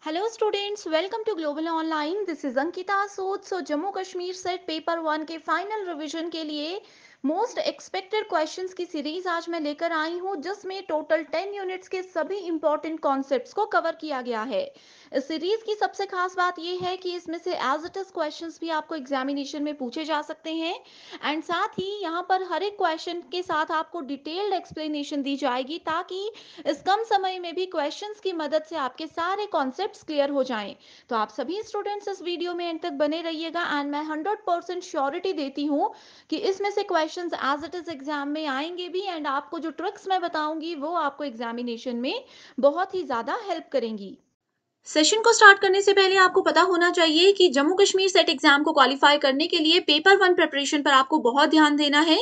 Hello students, welcome to Global Online. This is Ankita Sood. So Jammu Kashmir set paper 1 के final revision के लिए most expected questions की series आज मैं लेकर आई हूं, जिसमें टोटल 10 यूनिट्स के सभी इंपॉर्टेंट कॉन्सेप्ट्स को कवर किया गया है। इस सीरीज की सबसे खास बात यह है कि इसमें से एज इट इज क्वेश्चंस भी आपको एग्जामिनेशन में पूछे जा सकते हैं, एंड साथ ही यहाँ पर हर एक क्वेश्चन के साथ आपको डिटेल्ड एक्सप्लेनेशन दी जाएगी, ताकि इस कम समय में भी क्वेश्चंस की मदद से आपके सारे कॉन्सेप्ट्स क्लियर हो जाएं। तो आप सभी स्टूडेंट्स इस वीडियो में एंड तक बने रहिएगा, एंड मैं 100% श्योरिटी देती हूँ कि इसमें से questions as it is exam में आएंगे भी, एंड आपको जो ट्रिक्स मैं बताऊंगी वो आपको एग्जामिनेशन में बहुत ही ज्यादा हेल्प करेंगी। सेशन को स्टार्ट करने से पहले आपको पता होना चाहिए कि जम्मू कश्मीर सेट एग्जाम को क्वालिफाई करने के लिए पेपर 1 प्रिपरेशन पर आपको बहुत ध्यान देना है।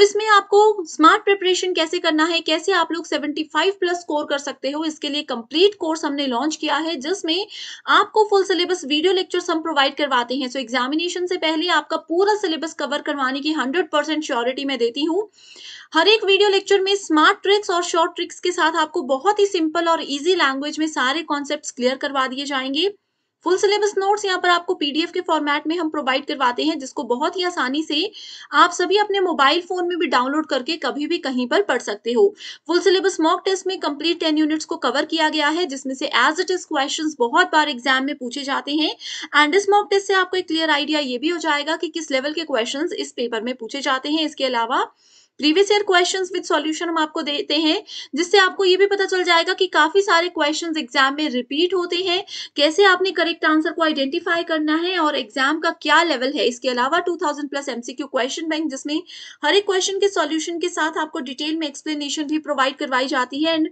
इसमें आपको स्मार्ट प्रिपरेशन कैसे करना है, कैसे आप लोग 75 प्लस स्कोर कर सकते हो, इसके लिए कंप्लीट कोर्स हमने लॉन्च किया है, जिसमें आपको फुल सिलेबस वीडियो लेक्चर्स हम प्रोवाइड करवाते हैं। एग्जामिनेशन से पहले आपका पूरा सिलेबस कवर करवाने की 100% श्योरिटी मैं देती हूँ। हर एक वीडियो लेक्चर में स्मार्ट ट्रिक्स और शॉर्ट ट्रिक्स के साथ आपको बहुत ही सिंपल और इजी लैंग्वेज में सारे कॉन्सेप्ट्स क्लियर करवा दिए जाएंगे। फुल सिलेबस नोट्स यहाँ पर आपको पीडीएफ के फॉर्मेट में हम प्रोवाइड करवाते हैं, जिसको बहुत ही आसानी से आप सभी अपने मोबाइल फोन में भी डाउनलोड करके कभी भी कहीं पर पढ़ सकते हो। फुल सिलेबस मॉक टेस्ट में कंप्लीट 10 यूनिट्स को कवर किया गया है, जिसमें से एज इट इज क्वेश्चंस बहुत बार एग्जाम में पूछे जाते हैं। एंड इस मॉक टेस्ट से आपको एक क्लियर आइडिया ये भी हो जाएगा कि किस लेवल के क्वेश्चंस इस पेपर में पूछे जाते हैं। इसके अलावा previous year questions with solution हम आपको देते हैं, जिससे आपको ये भी पता चल जाएगा कि काफी सारे क्वेश्चंस एग्जाम में रिपीट होते हैं, कैसे आपने करेक्ट आंसर को आइडेंटिफाई करना है और एग्जाम का क्या लेवल है। इसके अलावा 2000 प्लस एमसीक्यू क्वेश्चन बैंक, जिसमें हर एक क्वेश्चन के सॉल्यूशन के साथ आपको डिटेल में एक्सप्लेनेशन भी प्रोवाइड करवाई जाती है। एंड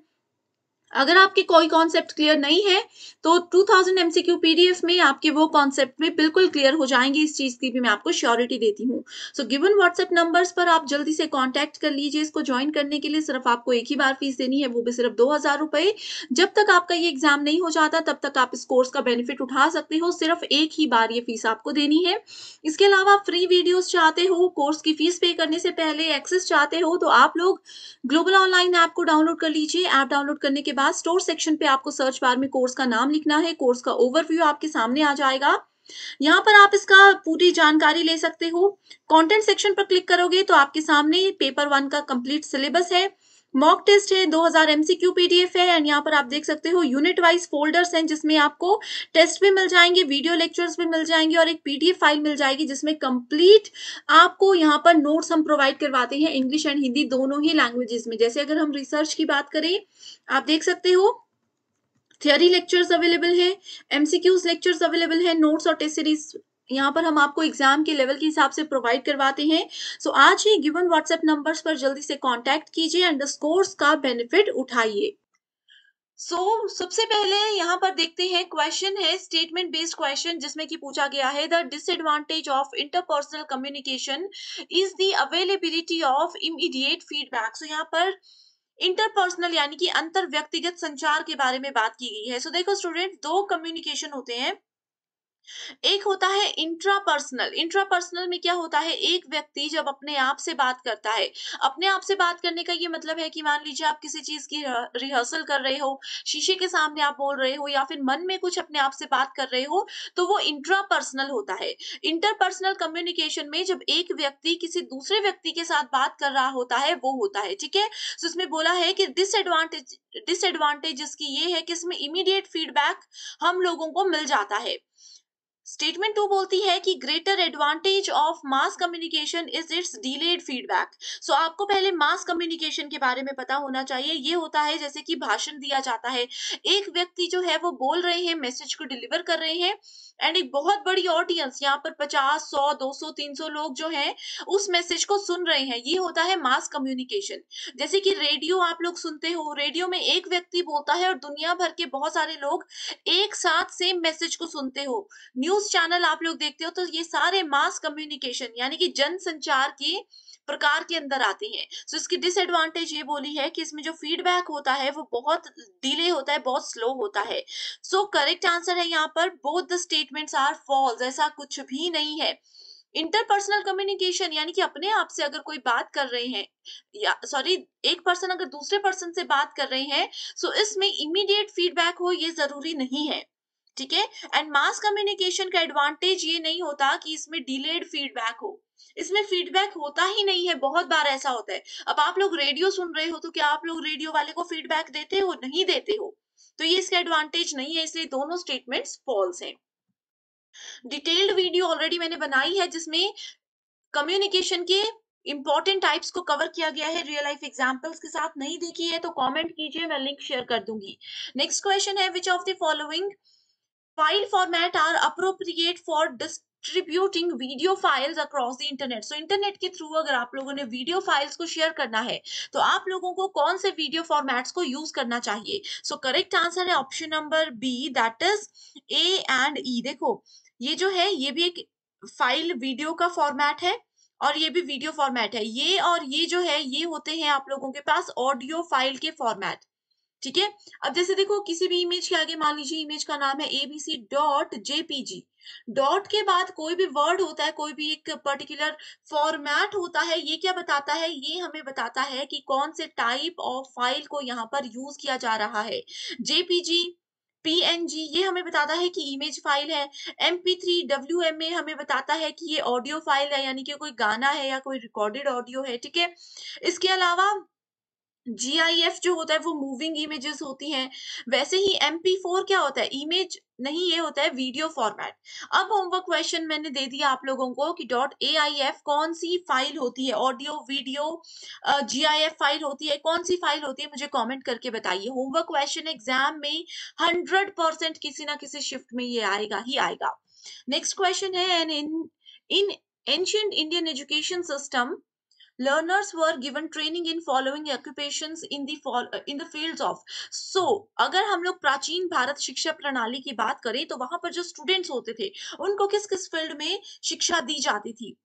अगर आपके कोई कॉन्सेप्ट क्लियर नहीं है तो 2000 एमसीक्यू पीडीएफ में आपके वो कॉन्सेप्ट भी बिल्कुल क्लियर हो जाएंगे। इस चीज की भी मैं आपको श्योरिटी देती हूँ। गिवन व्हाट्सएप नंबर्स पर आप जल्दी से कांटेक्ट कर लीजिए। इसको ज्वाइन करने के लिए सिर्फ आपको एक ही बार फीस देनी है, वो भी सिर्फ 2000 रुपए। जब तक आपका ये एग्जाम नहीं हो जाता तब तक आप इस कोर्स का बेनिफिट उठा सकते हो। सिर्फ एक ही बार ये फीस आपको देनी है। इसके अलावा फ्री वीडियोस चाहते हो, कोर्स की फीस पे करने से पहले एक्सेस चाहते हो, तो आप लोग ग्लोबल ऑनलाइन ऐप को डाउनलोड कर लीजिए। ऐप डाउनलोड करने के बाद स्टोर सेक्शन पे आपको सर्च बार में कोर्स का नाम लिखना है। कोर्स का ओवरव्यू आपके सामने आ जाएगा। यहाँ पर आप इसका पूरी जानकारी ले सकते हो। कंटेंट सेक्शन पर क्लिक करोगे तो आपके सामने पेपर 1 का कंप्लीट सिलेबस है, मॉक टेस्ट है, 2000 एमसीक्यू पीडीएफ है, एंड यहाँ पर आप देख सकते हो यूनिट वाइज फोल्डर्स हैं, जिसमें आपको टेस्ट भी मिल जाएंगे, वीडियो लेक्चर्स भी मिल जाएंगे और एक पीडीएफ फाइल मिल जाएगी, जिसमें कंप्लीट आपको यहाँ पर नोट्स हम प्रोवाइड करवाते हैं इंग्लिश एंड हिंदी दोनों ही लैंग्वेजेस में। जैसे अगर हम रिसर्च की बात करें, आप देख सकते हो थियरी लेक्चर्स अवेलेबल है, एमसीक्यूज लेक्चर्स अवेलेबल है, नोट्स और टेस्ट सीरीज यहाँ पर हम आपको एग्जाम के लेवल के हिसाब से प्रोवाइड करवाते हैं। आज ही गिवन व्हाट्सएप नंबर्स पर जल्दी से कांटेक्ट कीजिए एंड इस कोर्स का बेनिफिट उठाइए। सबसे पहले यहाँ पर देखते हैं, क्वेश्चन है स्टेटमेंट बेस्ड क्वेश्चन, जिसमें कि पूछा गया है the disadvantage of interpersonal communication is the availability of immediate feedback. यहाँ पर इंटरपर्सनल यानी कि अंतर व्यक्तिगत संचार के बारे में बात की गई है। देखो स्टूडेंट, दो कम्युनिकेशन होते हैं। एक होता है इंट्रापर्सनल। इंट्रापर्सनल में क्या होता है, एक व्यक्ति जब अपने आप से बात करता है, अपने आप से बात करने का ये मतलब है कि मान लीजिए आप किसी चीज की रिहर्सल कर रहे हो, शीशे के सामने आप बोल रहे हो या फिर मन में कुछ अपने आप से बात कर रहे हो, तो वो इंट्रापर्सनल होता है। इंटरपर्सनल कम्युनिकेशन में जब एक व्यक्ति किसी दूसरे व्यक्ति के साथ बात कर रहा होता है, वो होता है, ठीक है। इसमें बोला है कि डिसएडवांटेज इसकी ये है कि इसमें इमीडिएट फीडबैक हम लोगों को मिल जाता है। स्टेटमेंट 2 बोलती है कि greater advantage of mass communication is it's delayed feedback. आपको पहले मास कम्युनिकेशन के बारे में पता होना चाहिए। ये होता है जैसे कि भाषण दिया जाता है, एक व्यक्ति जो है वो बोल रहे हैं, मैसेज को डिलीवर कर रहे हैं, एंड एक बहुत बड़ी ऑडियंस, यहाँ पर 50, 100, 200, 300 लोग जो हैं उस मैसेज को सुन रहे हैं। ये होता है मास कम्युनिकेशन। जैसे कि रेडियो आप लोग सुनते हो, रेडियो में एक व्यक्ति बोलता है और दुनिया भर के बहुत सारे लोग एक साथ सेम मैसेज को सुनते हो। न्यूज चैनल आप लोग देखते हो, तो ये सारे मास कम्युनिकेशन यानी कि जन संचार के प्रकार के अंदर आते हैं। इसकी डिसएडवांटेज ये बोली है कि इसमें जो फीडबैक होता है वो बहुत डिले होता है, बहुत स्लो होता है। करेक्ट आंसर है यहाँ पर both the statements are false, ऐसा कुछ भी नहीं है। इंटरपर्सनल कम्युनिकेशन यानी कि अपने आप से अगर कोई बात कर रहे हैं, या सॉरी, एक पर्सन अगर दूसरे पर्सन से बात कर रहे हैं, इसमें इमीडिएट फीडबैक हो ये जरूरी नहीं है। ठीक है। एंड मास कम्युनिकेशन का एडवांटेज ये नहीं होता कि इसमें डिलेड फीडबैक हो, इसमें फीडबैक होता ही नहीं है, बहुत बार ऐसा होता है। अब आप लोग रेडियो सुन रहे हो तो क्या आप लोग रेडियो वाले को फीडबैक देते हो? नहीं देते हो। तो ये इसका एडवांटेज नहीं है, इसलिए दोनों स्टेटमेंट्स फॉल्स हैं। डिटेल्ड वीडियो ऑलरेडी मैंने बनाई है जिसमें कम्युनिकेशन के इंपॉर्टेंट टाइप्स को कवर किया गया है रियल लाइफ एग्जांपल्स के साथ। नहीं देखी है तो कमेंट कीजिए, मैं लिंक शेयर कर दूंगी। नेक्स्ट क्वेश्चन है, which of the following file format are appropriate for distributing video files across the internet? So internet के थ्रू अगर आप लोगों ने वीडियो फाइल्स को शेयर करना है तो आप लोगों को कौन से वीडियो फॉर्मेट्स को यूज करना चाहिए? सो करेक्ट आंसर है option number B, that is A and E. देखो ये जो है ये भी एक फाइल वीडियो का फॉर्मेट है और ये भी वीडियो फॉर्मेट है। ये और ये जो है ये होते हैं आप लोगों के पास ऑडियो फाइल के फॉर्मेट, ठीक है। अब जैसे देखो किसी भी इमेज के आगे मान लीजिए इमेज का नाम है एबीसी डॉट जेपीजी, डॉट के बाद कोई भी वर्ड होता है, कोई भी एक पर्टिकुलर फॉर्मेट होता है, ये क्या बताता है? ये हमें बताता है कि कौन से टाइप ऑफ फाइल को यहाँ पर यूज किया जा रहा है। जेपीजी, पीएनजी ये हमें बताता है कि इमेज फाइल है। एमपी3 डब्ल्यूएमए हमें बताता है कि ये ऑडियो फाइल है, यानी कि कोई गाना है या कोई रिकॉर्डेड ऑडियो है, ठीक है। इसके अलावा GIF जो होता है वो मूविंग इमेजेस होती हैं। वैसे ही MP4 क्या होता है? इमेज नहीं, ये होता है वीडियो फॉर्मेट। अब होमवर्क क्वेश्चन मैंने दे दिया आप लोगों को कि .aif कौन सी फाइल होती है, ऑडियो वीडियो GIF फाइल होती है, कौन सी फाइल होती है, मुझे कमेंट करके बताइए। होमवर्क क्वेश्चन एग्जाम में 100% किसी ना किसी शिफ्ट में ये आएगा ही आएगा। नेक्स्ट क्वेश्चन है, an in ancient Indian education system learners were given training in following occupations in the fields of। so अगर हम लोग प्राचीन भारत शिक्षा प्रणाली की बात करें तो वहां पर जो स्टूडेंट्स होते थे उनको किस किस फील्ड में शिक्षा दी जाती थी?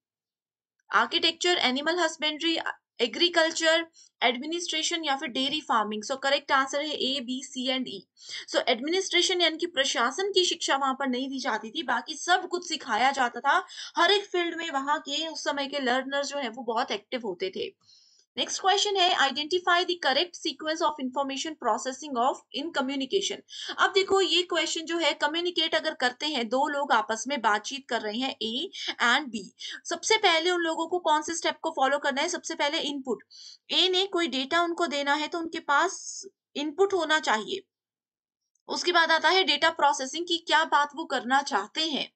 Architecture, animal husbandry, agriculture, administration या फिर dairy farming. So correct answer है A B C and E. So administration यानी कि प्रशासन की शिक्षा वहां पर नहीं दी जाती थी, बाकी सब कुछ सिखाया जाता था। हर एक फील्ड में वहां के उस समय के लर्नर जो है वो बहुत एक्टिव होते थे। नेक्स्ट क्वेश्चन है, identify the correct sequence of information processing of in communication. अब देखो ये क्वेश्चन जो है, कम्युनिकेट अगर करते हैं, दो लोग आपस में बातचीत कर रहे हैं ए एंड बी, सबसे पहले उन लोगों को कौन से स्टेप को फॉलो करना है? सबसे पहले इनपुट। ए ने कोई डेटा उनको देना है तो उनके पास इनपुट होना चाहिए। उसके बाद आता है डेटा प्रोसेसिंग की क्या बात वो करना चाहते हैं,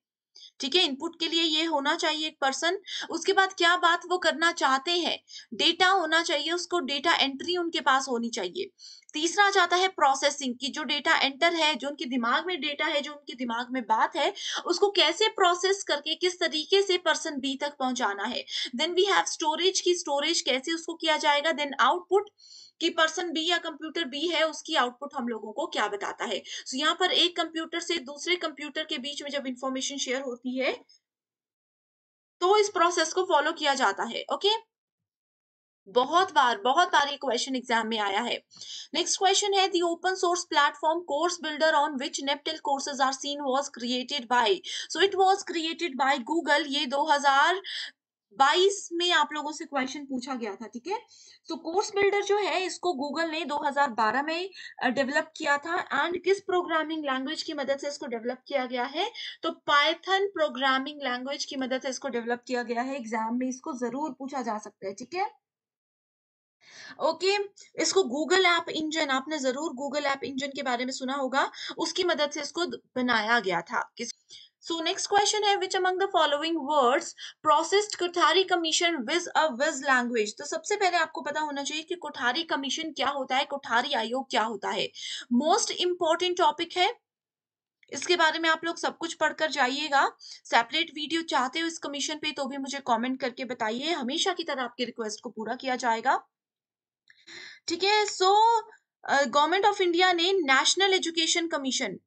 ठीक है। इनपुट के लिए ये होना चाहिए एक पर्सन। उसके बाद क्या बात वो करना चाहते हैं, डेटा होना चाहिए, उसको डेटा एंट्री उनके पास होनी चाहिए। तीसरा आ जाता है प्रोसेसिंग की, जो डेटा एंटर है, जो उनके दिमाग में डेटा है, जो उनके दिमाग में बात है, उसको कैसे प्रोसेस करके किस तरीके से पर्सन बी तक पहुंचाना है। देन वी हैव स्टोरेज की, स्टोरेज कैसे उसको किया जाएगा। देन आउटपुट कि पर्सन बी या कंप्यूटर बी है उसकी आउटपुट हम लोगों को क्या बताता है। सो यहाँ पर एक कंप्यूटर से दूसरे कंप्यूटर के बीच में जब इंफॉर्मेशन शेयर होती है तो इस प्रोसेस को फॉलो किया जाता है। ओके, बहुत बार ये क्वेश्चन एग्जाम में आया है। नेक्स्ट क्वेश्चन है, the open source platform course builder on which NPTEL courses are seen was created by. So it was created by Google. ये 2022 में आप लोगों से क्वेश्चन पूछा गया था, ठीक है। तो कोर्स बिल्डर जो है इसको गूगल ने 2012 में डेवलप किया था। एंड किस प्रोग्रामिंग लैंग्वेज की मदद से इसको डेवलप किया गया है? तो पाइथन प्रोग्रामिंग लैंग्वेज की मदद से इसको डेवलप किया गया है। एग्जाम में इसको जरूर पूछा जा सकता है, ठीक है। ओके, इसको गूगल ऐप इंजन, आपने जरूर गूगल ऐप इंजन के बारे में सुना होगा, उसकी मदद से इसको बनाया गया था। सो नेक्स्ट क्वेश्चन है, which among the following words processed Kothari commission vis a vis language. तो सबसे पहले आपको पता होना चाहिए कि कोठारी कमीशन क्या होता है, कोठारी आयोग क्या होता है। मोस्ट इंपॉर्टेंट टॉपिक है, इसके बारे में आप लोग सब कुछ पढ़कर जाइएगा। सेपरेट वीडियो चाहते हो इस कमीशन पे तो भी मुझे कमेंट करके बताइए, हमेशा की तरह आपकी रिक्वेस्ट को पूरा किया जाएगा, ठीक है। सो गवर्नमेंट ऑफ इंडिया ने national education commission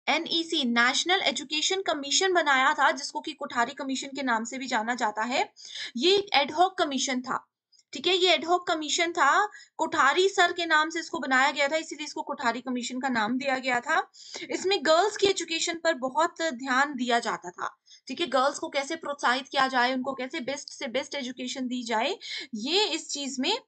NEC national education commission बनाया था, जिसको कि कोठारी कमीशन के नाम से भी जाना जाता है। ये एक एडहॉक कमीशन था, ठीक है। ये एडहॉक कमीशन था, कोठारी सर के नाम से इसको बनाया गया था, इसीलिए इसको कोठारी कमीशन का नाम दिया गया था। इसमें गर्ल्स की एजुकेशन पर बहुत ध्यान दिया जाता था, ठीक है। गर्ल्स को कैसे प्रोत्साहित किया जाए, उनको कैसे बेस्ट से बेस्ट एजुकेशन दी जाए, ये इस चीज में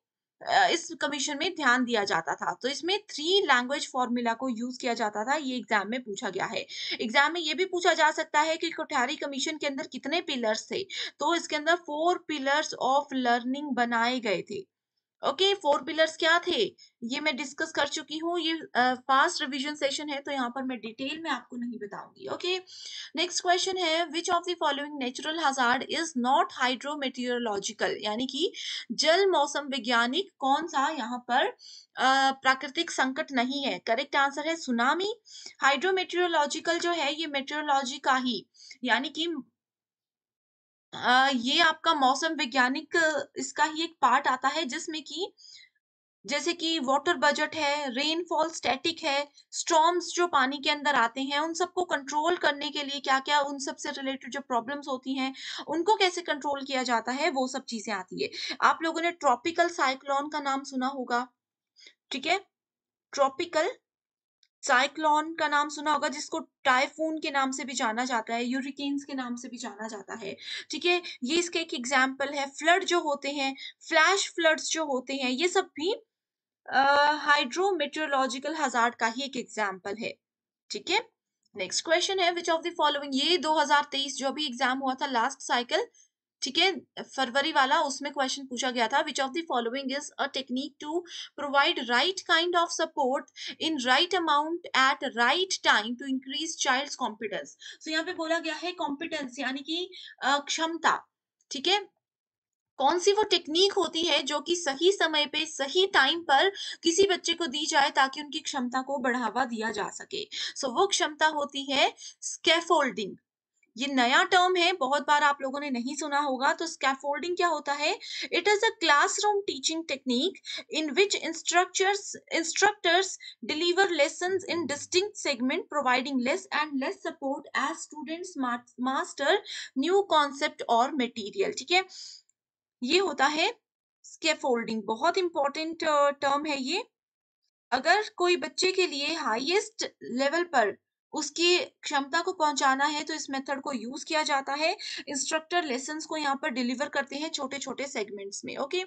इस कमीशन में ध्यान दिया जाता था। तो इसमें 3 लैंग्वेज फॉर्मूला को यूज़ किया जाता था, ये एग्ज़ाम में पूछा गया है। एग्ज़ाम में ये भी पूछा जा सकता है कि कोठारी कमीशन के अंदर कितने पिलर्स थे? तो इसके अंदर 4 पिलर्स ऑफ लर्निंग बनाए गए थे। ओके, 4 पिलर्स क्या थे? ये मैं डिस्कस कर चुकी हूँ। ये फास्ट रिवीजन सेशन है, तो यहाँ पर मैं डिटेल में आपको नहीं बताऊँगी। ओके, नेक्स्ट क्वेश्चन है, which of the following natural hazard is not hydrometeorological, यानी कि जल मौसम वैज्ञानिक कौन-सा यहाँ पर प्राकृतिक संकट नहीं है? करेक्ट आंसर है सुनामी। हाइड्रोमेटेरियोलॉजिकल जो है ये मेटेरोलॉजी का ही, यानी कि ये आपका मौसम वैज्ञानिक इसका ही एक पार्ट आता है, जिसमें कि जैसे कि वाटर बजट है, रेनफॉल स्टैटिक है, स्टॉर्म्स जो पानी के अंदर आते हैं, उन सबको कंट्रोल करने के लिए क्या-क्या उन सब से रिलेटेड जो प्रॉब्लम्स होती हैं, उनको कैसे कंट्रोल किया जाता है, वो सब चीज़ें आती है। आप लोगों ने ट्रॉपिकल साइक्लोन का नाम सुना होगा, ठीक है? ट्रॉपिकल साइक्लोन का नाम सुना होगा, जिसको टाइफून के नाम से भी जाना जाता है, यूरिकेन्स के नाम से भी जाना जाता है, ठीक है? ये इसके एक एग्जाम्पल है। फ्लड जो होते हैं, फ्लैश फ्लड्स जो होते हैं, ये सब भी हाइड्रोमेटेरोलॉजिकल हजार्ड का ही एक एग्जाम्पल है, ठीक है? नेक्स्ट क्वेश्चन है, विच ऑफ द फॉलोइंग, ये 2023 जो भी एग्जाम हुआ था लास्ट साइकिल, ठीक है, फरवरी वाला, उसमें क्वेश्चन पूछा गया था, which of the following is a technique to provide right kind of support in right amount at right time to increase child's competence. So यहाँ पे बोला गया है कॉम्पिटेंस, यानी कि क्षमता, ठीक है? कौन सी वो टेक्निक होती है जो कि सही समय पे सही टाइम पर किसी बच्चे को दी जाए ताकि उनकी क्षमता को बढ़ावा दिया जा सके। सो वो क्षमता होती है स्कैफोल्डिंग। ये नया टर्म है, बहुत बार आप लोगों ने नहीं सुना होगा। तो स्कैफोल्डिंग क्या होता है? It is a classroom teaching technique in which instructors deliver lessons in distinct segment, providing less and less support as students master new concept और मटेरियल, ठीक है? ये होता है स्कैफोल्डिंग, बहुत इंपॉर्टेंट टर्म है ये। अगर कोई बच्चे के लिए हाईएस्ट लेवल पर उसकी क्षमता को पहुंचाना है तो इस मेथड को यूज किया जाता है। इंस्ट्रक्टर लेसन्स को यहाँ पर डिलीवर करते हैं छोटे छोटे सेगमेंट्स में। Okay,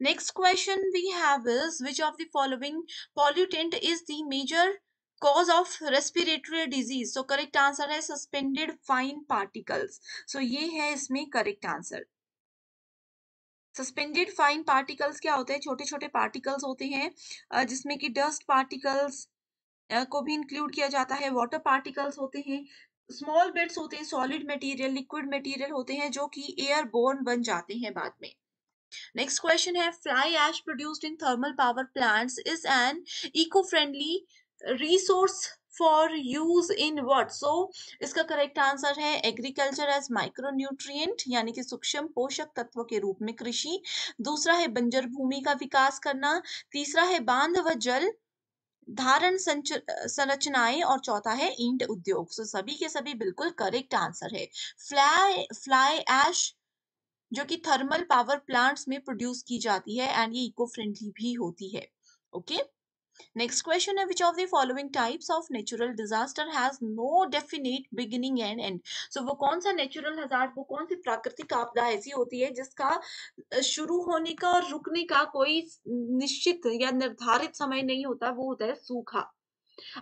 next question we have is, which of the following pollutant is the major cause of respiratory disease? So correct answer है सस्पेंडेड फाइन पार्टिकल्स। सो ये है इसमें correct answer. Suspended fine particles क्या होते हैं? छोटे छोटे पार्टिकल्स होते हैं, जिसमें कि डस्ट पार्टिकल्स को भी इंक्लूड किया जाता है, वाटर पार्टिकल्स होते हैं, स्मॉल बिट्स होते हैं, सॉलिड मटेरियल, लिक्विड मटेरियल होते हैं जो कि एयरबोर्न बन जाते हैं बाद में। नेक्स्ट क्वेश्चन है, fly ash produced in thermal power plants is an eco friendly resource for use in what? So इसका करेक्ट आंसर है एग्रीकल्चर एज माइक्रोन्यूट्रिएंट, यानी कि सूक्ष्म पोषक तत्व के रूप में कृषि। दूसरा है बंजर भूमि का विकास करना। तीसरा है बांध व जल धारण संरचनाएं, और चौथा है ईंट उद्योग। सो सभी के सभी बिल्कुल करेक्ट आंसर है। फ्लाई ऐश जो कि थर्मल पावर प्लांट्स में प्रोड्यूस की जाती है एंड ये इको फ्रेंडली भी होती है। ओके, नेक्स्ट क्वेश्चन है, which of the following types of natural disaster has no definite beginning and end? So वो कौन सा नेचुरल हजार्ड, वो कौन सी प्राकृतिक आपदा ऐसी होती है जिसका शुरू होने का और रुकने का कोई निश्चित या निर्धारित समय नहीं होता? वो होता है सूखा।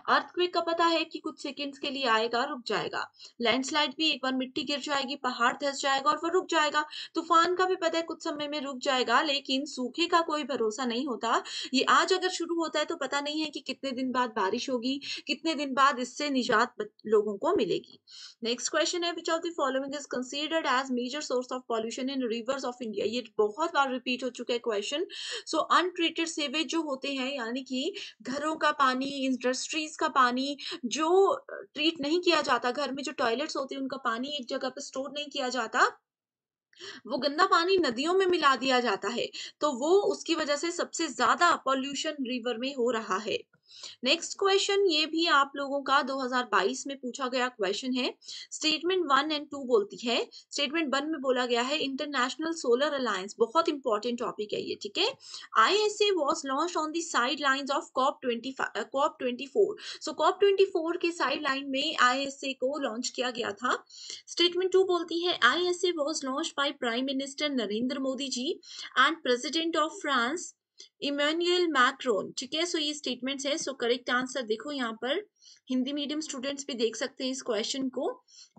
अर्थक्वेक का पता है कि कुछ सेकंड्स के लिए आएगा, रुक जाएगा। लैंडस्लाइड भी, एक बार मिट्टी गिर जाएगी, पहाड़ धंस जाएगा और फिर रुक जाएगा। तूफान का भी पता है कुछ समय में रुक जाएगा, लेकिन सूखे का कोई भरोसा नहीं होता। ये आज अगर शुरू होता है तो पता नहीं है कि कितने दिन बाद बारिश होगी, कितने दिन बाद इससे निजात लोगों को मिलेगी। नेक्स्ट क्वेश्चन है, which of the following is considered as major source of pollution in rivers of India? ये बहुत बार रिपीट हो चुका है क्वेश्चन। सो अनट्रीटेड सीवेज जो होते हैं, यानी कि घरों का पानी, इंडस्ट्रीज का पानी जो ट्रीट नहीं किया जाता, घर में जो टॉयलेट्स होते हैं उनका पानी एक जगह पे स्टोर नहीं किया जाता, वो गंदा पानी नदियों में मिला दिया जाता है, तो वो उसकी वजह से सबसे ज्यादा पॉल्यूशन रिवर में हो रहा है। नेक्स्ट क्वेश्चन, ये भी आप लोगों का 2022 में पूछा गया क्वेश्चन है। स्टेटमेंट 1 एंड 2 बोलती है, स्टेटमेंट 1 में बोला गया है इंटरनेशनल सोलर अलायंस, बहुत इंपॉर्टेंट टॉपिक है ये, ठीक है। ISA was launched on the sidelines of COP24। So COP24 के साइड लाइन में ISA को लॉन्च किया गया था। स्टेटमेंट 2 बोलती है, ISA was launched by prime minister Narendra Modi ji and president of France Emmanuel Macron. ठीक है, सो ये स्टेटमेंट्स है। सो करेक्ट आंसर देखो यहाँ पर, हिंदी मीडियम स्टूडेंट्स भी देख सकते हैं इस क्वेश्चन को।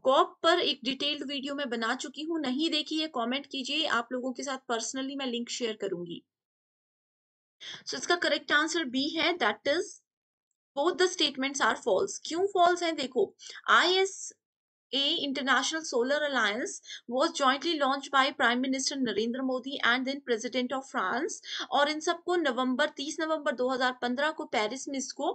कॉप पर एक डिटेल्ड वीडियो मैं बना चुकी हूँ, नहीं देखी है कमेंट कीजिए, आप लोगों के साथ पर्सनली मैं लिंक शेयर करूंगी। सो इसका करेक्ट आंसर बी है, that is both the statements are false. क्यों फॉल्स है देखो, ISA International Solar Alliance was jointly launched by Prime Minister Narendra Modi and then President of France, और इन सबको 30 नवंबर 2015 को Paris में इसको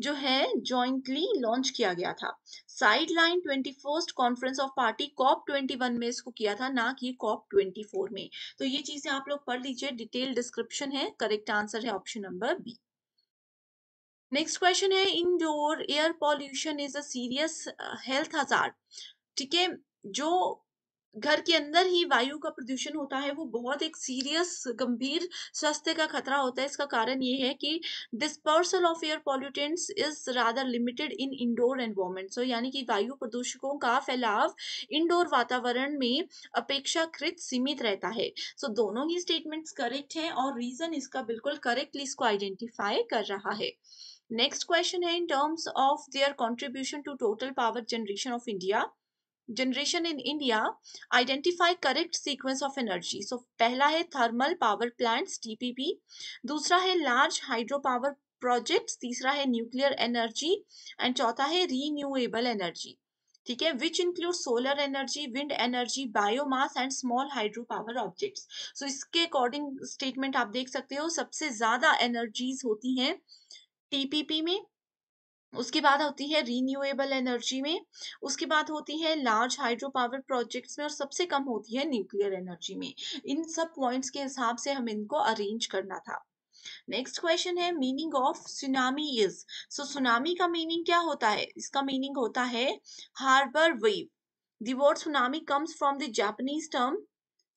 जो है जॉइंटली लॉन्च किया गया था। Side line 21st conference of party COP 21 में इसको किया था, ना कि COP 24 में। तो ये चीजें आप लोग पढ़ लीजिए, डिटेल डिस्क्रिप्शन है। करेक्ट आंसर है option number B. Next question है, indoor air pollution is a serious health hazard. ठीक है, जो घर के अंदर ही वायु का प्रदूषण होता है वो बहुत एक सीरियस गंभीर स्वास्थ्य का खतरा होता है। इसका कारण ये है कि dispersal of air pollutants is rather limited in indoor environment. So यानी कि वायु प्रदूषकों का फैलाव इंडोर वातावरण में अपेक्षाकृत सीमित रहता है। सो दोनों ही स्टेटमेंट्स करेक्ट हैं और रीजन इसका बिल्कुल करेक्टली इसको आइडेंटिफाई कर रहा है। नेक्स्ट क्वेश्चन है, in terms of their contribution to total power generation in India identify correct sequence of energy. So पहला है थर्मल पावर प्लांट्स TPP, दूसरा है लार्ज हाइड्रो पावर प्रोजेक्ट्स, तीसरा है न्यूक्लियर एनर्जी एंड चौथा है रीन्यूएबल एनर्जी। ठीक है, which include solar energy, wind energy, biomass and small hydro power objects. So इसके अकॉर्डिंग स्टेटमेंट आप देख सकते हो, सबसे ज्यादा एनर्जीज होती हैं TPP में, उसके बाद होती है रीन्यूएबल एनर्जी में, उसके बाद होती है लार्ज हाइड्रो पावर प्रोजेक्ट्स में, और सबसे कम होती है न्यूक्लियर एनर्जी में। इन सब पॉइंट्स के हिसाब से हम इनको अरेंज करना था। नेक्स्ट क्वेश्चन है, meaning of tsunami is. So tsunami का मीनिंग क्या होता है? इसका मीनिंग होता है harbour wave. The word tsunami comes from the Japanese term.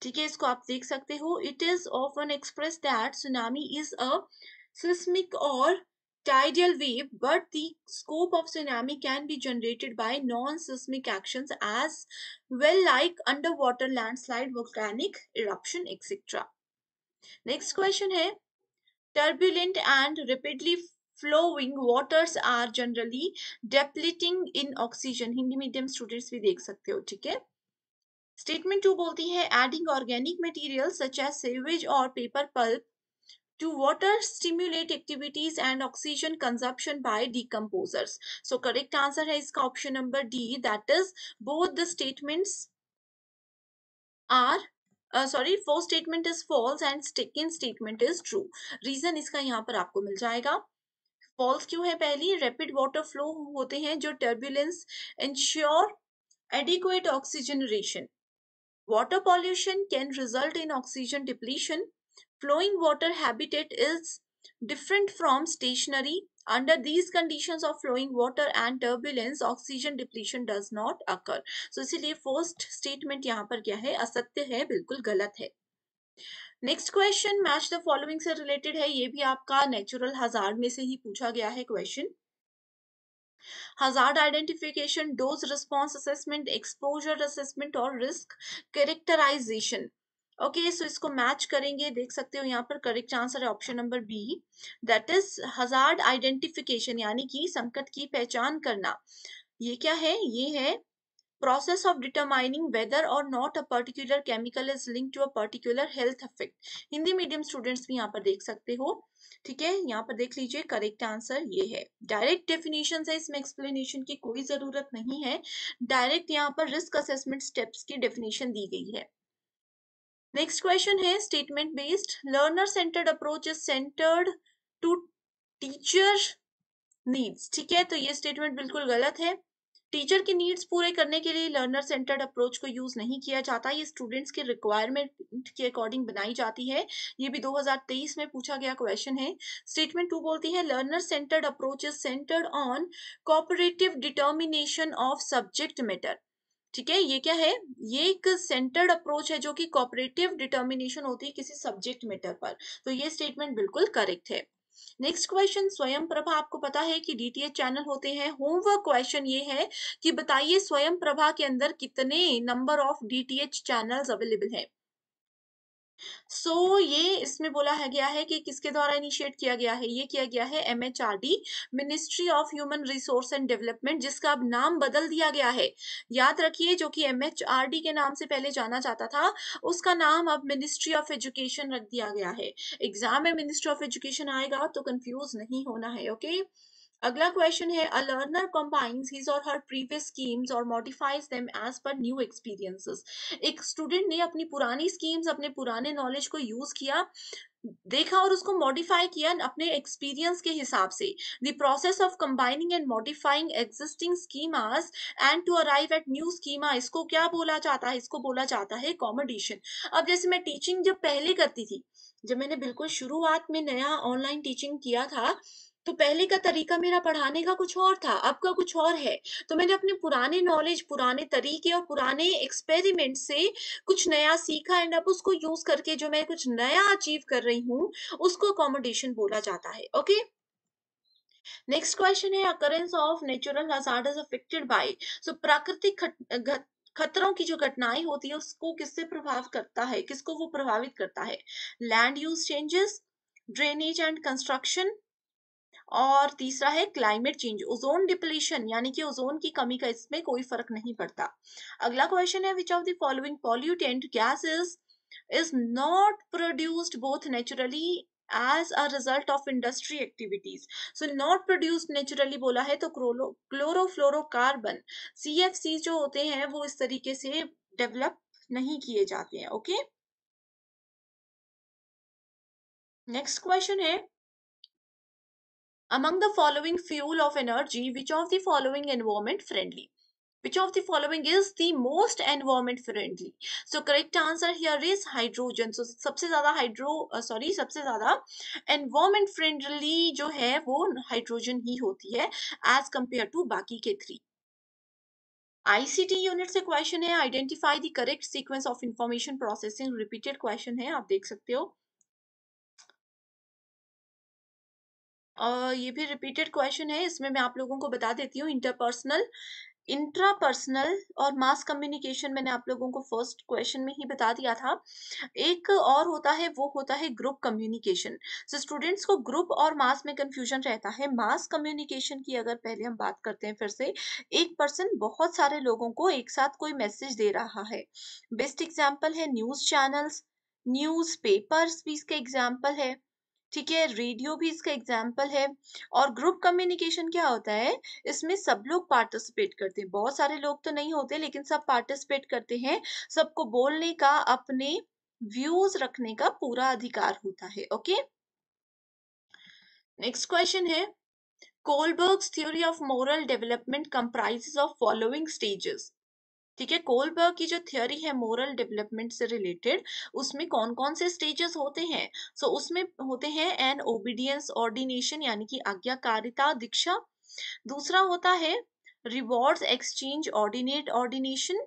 ठीक है, इसको आप देख सकते हो, it is often express that tsunami is a seismic or tidal wave, but the scope of tsunami can be generated by non-seismic actions as well, like underwater landslide, volcanic eruption, etc. Next question है, turbulent and rapidly flowing waters are generally depleting in oxygen। Hindi medium students भी देख सकते हो। ठीक है, statement 2 बोलती है, adding organic material such as sewage और paper pulp to water stimulate activities and oxygen consumption by decomposers। So correct answer है इसका option number D, that is both the statements are first statement is false and second statement is true। Reason इसका यहाँ पर आपको मिल जाएगा। False क्यों है? पहली, रैपिड वाटर फ्लो होते हैं जो turbulence ensure adequate oxygenation. Water pollution can result in oxygen depletion. Flowing water habitat is different from stationary. Under these conditions of flowing water and turbulence, oxygen depletion does not occur। So इसीलिए first statement यहाँ पर क्या है? असत्य है, बिल्कुल गलत है। Next question, match the following से रिलेटेड है, ये भी आपका नेचुरल हजार्ड में से ही पूछा गया है question. hazard identification, dose response assessment, exposure assessment और risk characterization। ओके, सो इसको मैच करेंगे, देख सकते हो यहाँ पर करेक्ट आंसर है option number B, that is hazard identification, यानी कि संकट की पहचान करना। ये क्या है? ये है process of determining whether or not a particular chemical is linked to a particular health effect। Hindi medium students भी यहाँ पर देख सकते हो। ठीक है, यहाँ पर देख लीजिए, करेक्ट आंसर ये है। डायरेक्ट डेफिनेशन है, इसमें एक्सप्लेनेशन की कोई जरूरत नहीं है, डायरेक्ट यहाँ पर रिस्क असेसमेंट स्टेप्स की डेफिनेशन दी गई है। नेक्स्ट क्वेश्चन है, statement based learner centred approach is centred to teacher needs. ठीक है, तो ये स्टेटमेंट बिल्कुल गलत है। टीचर की नीड्स पूरे करने के लिए लर्नर सेंटर्ड अप्रोच को यूज नहीं किया जाता, ये स्टूडेंट्स के रिक्वायरमेंट के अकॉर्डिंग बनाई जाती है। ये भी 2023 में पूछा गया क्वेश्चन है। स्टेटमेंट 2 बोलती है, learner centred approach is centred on cooperative determination of subject matter. ठीक है, ये क्या है? ये एक सेंटर्ड अप्रोच है जो कि कोऑपरेटिव डिटर्मिनेशन होती है किसी सब्जेक्ट मैटर पर। तो ये स्टेटमेंट बिल्कुल करेक्ट है। नेक्स्ट क्वेश्चन, स्वयं प्रभा, आपको पता है कि DTH चैनल होते हैं। होमवर्क क्वेश्चन ये है कि बताइए स्वयं प्रभा के अंदर कितने number of DTH channels available है। ये इसमें बोला है गया है कि किसके द्वारा इनिशिएट किया गया है, ये किया गया है MHRD, ministry of human resource and development, जिसका अब नाम बदल दिया गया है। याद रखिए, जो कि MHRD के नाम से पहले जाना जाता था, उसका नाम अब मिनिस्ट्री ऑफ एजुकेशन रख दिया गया है। एग्जाम में मिनिस्ट्री ऑफ एजुकेशन आएगा तो कंफ्यूज नहीं होना है, ओके। अगला क्वेश्चन है, अ लर्नर कंबाइंस हिज और हर प्रीवियस स्कीम्स और modifies them as per new experiences. एक स्टूडेंट ने अपनी पुरानी स्कीम्स, अपने पुराने नॉलेज को यूज किया, देखा और उसको मॉडिफाई किया अपने एक्सपीरियंस के हिसाब से। The process of combining and modifying existing schemas and to arrive at new schema, इसको क्या बोला जाता है? इसको बोला जाता है कॉमोडेशन। अब जैसे मैं टीचिंग जब पहले करती थी, जब मैंने बिल्कुल शुरुआत में नया ऑनलाइन टीचिंग किया था, तो पहले का तरीका मेरा पढ़ाने का कुछ और था, अब का कुछ और है। तो मैंने अपने पुराने नॉलेज, पुराने तरीके और पुराने एक्सपेरिमेंट से कुछ नया सीखा एंड अब उसको यूज करके जो मैं कुछ नया अचीव कर रही हूँ, उसको अकोमोडेशन बोला जाता है, ओके। नेक्स्ट क्वेश्चन है, occurrence of natural hazards affected by. प्राकृतिक खतरों की जो घटनाएं होती है, उसको किससे प्रभाव करता है, किसको वो प्रभावित करता है? Land use changes, drainage and construction, और तीसरा है क्लाइमेट चेंज। ओजोन डिप्लीशन, यानी कि ओजोन की कमी का इसमें कोई फर्क नहीं पड़ता। अगला क्वेश्चन है, which of the following pollutant gases is not produced both naturally as a result of industry activities। not produced naturally बोला है तो क्लोरोफ्लोरोकार्बन, CFC जो होते हैं वो इस तरीके से डेवलप नहीं किए जाते हैं, ओके। नेक्स्ट क्वेश्चन है, among the following fuel of energy, which of the following environment friendly? Which of the following is the most environment friendly? Correct answer here is hydrogen. सबसे ज्यादा सबसे ज्यादा environment friendly जो है वो hydrogen ही होती है as compared to बाकी के 3। ICT यूनिट से क्वेश्चन है, identify the correct sequence of information processing. Repeated question है, आप देख सकते हो। ये भी रिपीटेड क्वेश्चन है, इसमें मैं आप लोगों को बता देती हूँ। इंटरपर्सनल, इंट्रापर्सनल और मास कम्युनिकेशन मैंने आप लोगों को फर्स्ट क्वेश्चन में ही बता दिया था। एक और होता है, वो होता है ग्रुप कम्युनिकेशन। स्टूडेंट्स को ग्रुप और मास में कंफ्यूजन रहता है। मास कम्युनिकेशन की अगर पहले हम बात करते हैं, फिर से एक पर्सन बहुत सारे लोगों को एक साथ कोई मैसेज दे रहा है। बेस्ट एग्जाम्पल है न्यूज चैनल्स, न्यूज पेपर्स भी इसके एग्जाम्पल है, ठीक है, रेडियो भी इसका एग्जाम्पल है। और ग्रुप कम्युनिकेशन क्या होता है, इसमें सब लोग पार्टिसिपेट करते हैं, बहुत सारे लोग तो नहीं होते लेकिन सब पार्टिसिपेट करते हैं। सबको बोलने का, अपने व्यूज रखने का पूरा अधिकार होता है, ओके। नेक्स्ट क्वेश्चन है, Kohlberg's theory of moral development comprises of following stages. ठीक है, कोलबर्ग की जो थ्योरी है मोरल डेवलपमेंट से रिलेटेड, उसमें कौन कौन से स्टेजेस होते हैं? उसमें होते हैं एन ओबीडियंस ऑर्डिनेशन, यानी कि आज्ञाकारिता, दीक्षा। दूसरा होता है रिवॉर्ड्स एक्सचेंज ऑर्डिनेट ऑर्डिनेशन।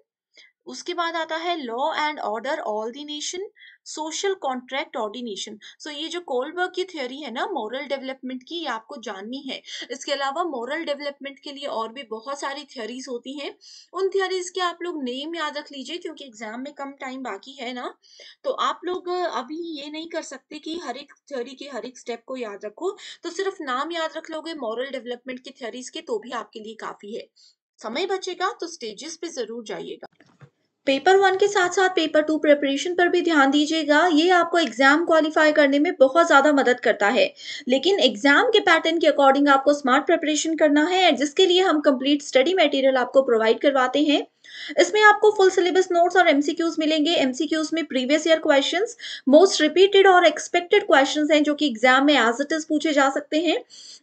उसके बाद आता है law and order all the nation, social contract ordination. ये जो कोलबर्ग की थ्योरी है ना मोरल डेवलपमेंट की, ये आपको जाननी है। इसके अलावा मोरल डेवलपमेंट के लिए और भी बहुत सारी थ्योरीज होती हैं। उन थ्योरीज के आप लोग नेम याद रख लीजिए, क्योंकि एग्जाम में कम टाइम बाकी है ना, तो आप लोग अभी ये नहीं कर सकते कि हर एक थ्योरी के हर एक स्टेप को याद रखो। तो सिर्फ नाम याद रख लोगे मोरल डेवलपमेंट की थ्योरीज के, तो भी आपके लिए काफी है। समय बचेगा तो स्टेजेस पे जरूर जाइएगा। पेपर 1 के साथ-साथ पेपर 2 प्रिपरेशन पर भी ध्यान दीजिएगा। ये आपको एग्ज़ाम क्वालीफाई करने में बहुत ज़्यादा मदद करता है। लेकिन एग्ज़ाम के पैटर्न के अकॉर्डिंग आपको स्मार्ट प्रिपरेशन करना है, जिसके लिए हम कंप्लीट स्टडी मटेरियल आपको प्रोवाइड करवाते हैं। इसमें आपको फुल सिलेबस नोट्स और एमसीक्यूज़ मिलेंगे। एमसीक्यूज़ में previous year questions, most repeated और एक्सपेक्टेड क्वेश्चंस हैं, जो कि एग्ज़ाम में एज़ इट इज़ पूछे जा सकते हैं।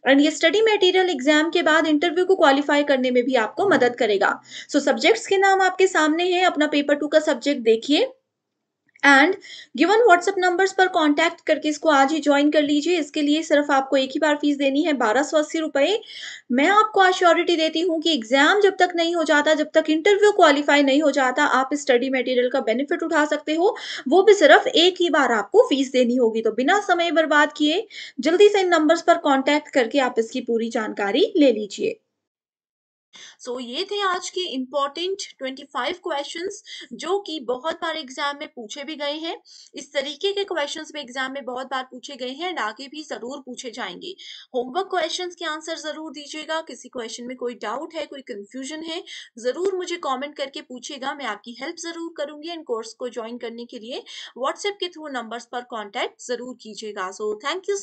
एंड ये स्टडी मटेरियल एग्ज़ाम के बाद इंटरव्यू को क्वालीफाई करने में भी आपको मदद करेगा। सब्जेक्ट्स के नाम आपके सामने हैं, अपना पेपर 2 का सब्जेक्ट देखिए एंड गिवन व्हाट्सएप नंबर्स पर कांटेक्ट करके इसको आज ही ज्वाइन कर लीजिए। इसके लिए सिर्फ आपको एक ही बार फीस देनी है, 1280 रुपए। मैं आपको अश्योरिटी देती हूँ कि एग्जाम जब तक नहीं हो जाता, जब तक इंटरव्यू क्वालिफाई नहीं हो जाता, आप इस स्टडी मटेरियल का बेनिफिट उठा सकते हो। वो भी सिर्फ एक ही बार आपको फीस देनी होगी। तो बिना समय बर्बाद किए जल्दी से इन नंबर्स पर कॉन्टैक्ट करके आप इसकी पूरी जानकारी ले लीजिए। सो ये थे आज के इम्पोर्टेंट 25 क्वेश्चंस जो कि बहुत बार एग्जाम में पूछे भी गए हैं। इस तरीके के क्वेश्चंस भी एग्जाम में बहुत बार पूछे गए हैं एंड आगे भी जरूर पूछे जाएंगे। होमवर्क क्वेश्चंस के आंसर जरूर दीजिएगा। किसी क्वेश्चन में कोई डाउट है, कोई कंफ्यूजन है, जरूर मुझे कमेंट करके पूछिएगा। मैं आपकी हेल्प जरूर करूंगी एंड कोर्स को ज्वाइन करने के लिए व्हाट्सएप के थ्रू नंबर्स पर कॉन्टैक्ट जरूर कीजिएगा। So thank you